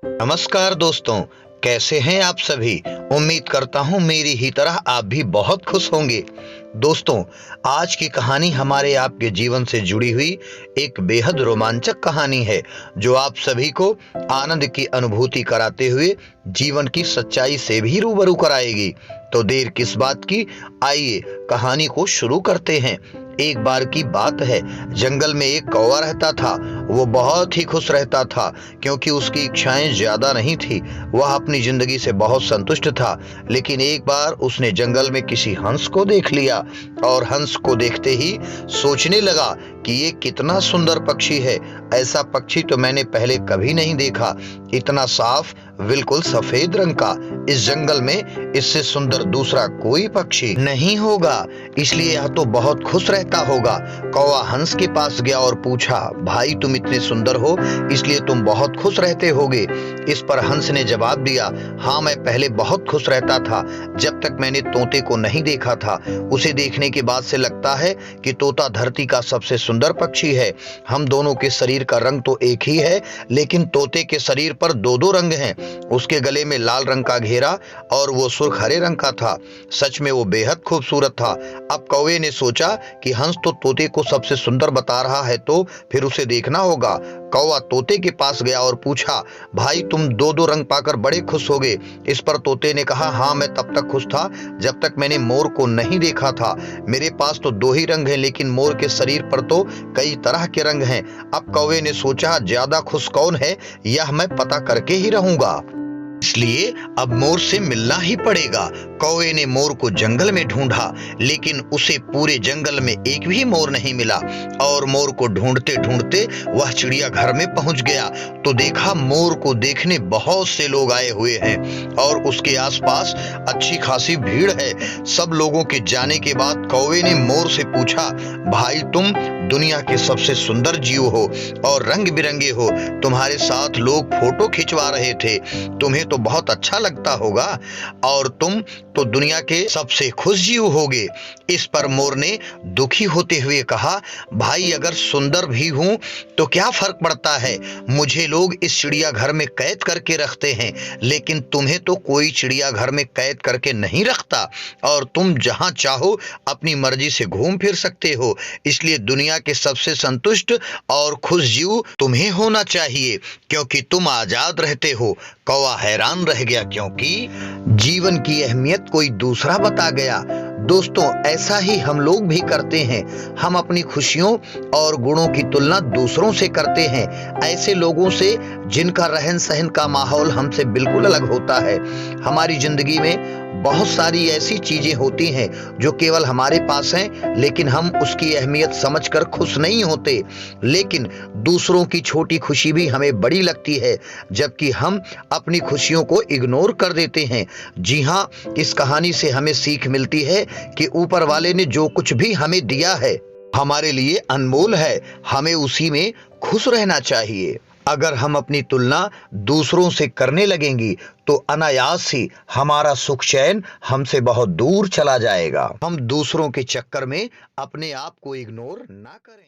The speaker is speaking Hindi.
नमस्कार दोस्तों, कैसे हैं आप सभी। उम्मीद करता हूं मेरी ही तरह आप भी बहुत खुश होंगे। दोस्तों, आज की कहानी हमारे आपके जीवन से जुड़ी हुई एक बेहद रोमांचक कहानी है जो आप सभी को आनंद की अनुभूति कराते हुए जीवन की सच्चाई से भी रूबरू कराएगी। तो देर किस बात की, आइए कहानी को शुरू करते हैं। एक बार की बात है, जंगल में एक कौवा रहता था। वो बहुत ही खुश रहता था क्योंकि उसकी इच्छाएं ज्यादा नहीं थी। वह अपनी जिंदगी से बहुत संतुष्ट था। लेकिन एक बार उसने जंगल में किसी हंस को देख लिया और हंस को देखते ही सोचने लगा कि ये कितना सुंदर पक्षी है। ऐसा पक्षी तो मैंने पहले कभी नहीं देखा। इतना साफ, बिल्कुल सफेद रंग का। इस जंगल में इससे सुंदर दूसरा कोई पक्षी नहीं होगा, इसलिए यह तो बहुत खुश रहता होगा। कौवा हंस के पास गया और पूछा, भाई तुम इतने सुंदर हो इसलिए तुम बहुत खुश रहते होगे। इस पर हंस ने जवाब दिया, हाँ मैं पहले बहुत खुश रहता था जब तक मैंने तोते को नहीं देखा था। उसे देखने के बाद से लगता है कि तोता धरती का सबसे सुंदर पक्षी है। हम दोनों के शरीर का रंग तो एक ही है, लेकिन तोते के शरीर पर दो दो रंग हैं। उसके गले में लाल रंग का घेरा और वो सुर्ख हरे रंग का था। सच में वो बेहद खूबसूरत था। अब कौवे ने सोचा कि हंस तो तोते को सबसे सुंदर बता रहा है, तो फिर उसे देखना होगा। कौवा तोते के पास गया और पूछा, भाई तुम दो दो रंग पाकर बड़े खुश होगे। इस पर तोते ने कहा, हाँ मैं तब तक खुश था जब तक मैंने मोर को नहीं देखा था। मेरे पास तो दो ही रंग हैं, लेकिन मोर के शरीर पर तो कई तरह के रंग हैं। अब कौवे ने सोचा, ज्यादा खुश कौन है यह मैं पता करके ही रहूंगा, इसलिए अब मोर से मिलना ही पड़ेगा। कौवे ने मोर को जंगल में ढूंढा, लेकिन उसे पूरे जंगल में एक भी मोर नहीं मिला। और मोर को ढूंढते ढूंढते वह चिड़ियाघर में पहुंच गया तो देखा मोर को देखने बहुत से लोग आए हुए हैं और उसके आसपास अच्छी खासी भीड़ है। सब लोगों के जाने के बाद कौवे ने मोर से पूछा, भाई तुम दुनिया के सबसे सुंदर जीव हो और रंग बिरंगे हो। तुम्हारे साथ लोग फोटो खिंचवा रहे थे, तुम्हें तो बहुत अच्छा लगता होगा और तुम तो दुनिया के सबसे खुश जीव होगे। इस पर मोर ने दुखी होते हुए कहा, भाई अगर सुंदर भी हूं तो क्या फर्क पड़ता है। मुझे लोग इस चिड़ियाघर में कैद करके रखते हैं, लेकिन तुम्हें तो कोई चिड़ियाघर में कैद करके नहीं रखता और तुम जहां चाहो अपनी मर्जी से घूम फिर सकते हो। इसलिए दुनिया के सबसे संतुष्ट और खुश जीव तुम्हें होना चाहिए क्योंकि तुम आजाद रहते हो। कौवा हैरान रह गया क्योंकि जीवन की अहमियत कोई दूसरा बता गया। दोस्तों, ऐसा ही हम लोग भी करते हैं। हम अपनी खुशियों और गुणों की तुलना दूसरों से करते हैं, ऐसे लोगों से जिनका रहन सहन का माहौल हमसे बिल्कुल अलग होता है। हमारी जिंदगी में बहुत सारी ऐसी चीजें होती हैं जो केवल हमारे पास हैं, लेकिन हम उसकी अहमियत समझकर खुश नहीं होते। लेकिन दूसरों की छोटी खुशी भी हमें बड़ी लगती है, जबकि हम अपनी खुशियों को इग्नोर कर देते हैं। जी हाँ, इस कहानी से हमें सीख मिलती है कि ऊपर वाले ने जो कुछ भी हमें दिया है हमारे लिए अनमोल है। हमें उसी में खुश रहना चाहिए। अगर हम अपनी तुलना दूसरों से करने लगेंगी तो अनायास ही हमारा सुख चैन हमसे बहुत दूर चला जाएगा। हम दूसरों के चक्कर में अपने आप को इग्नोर ना करें।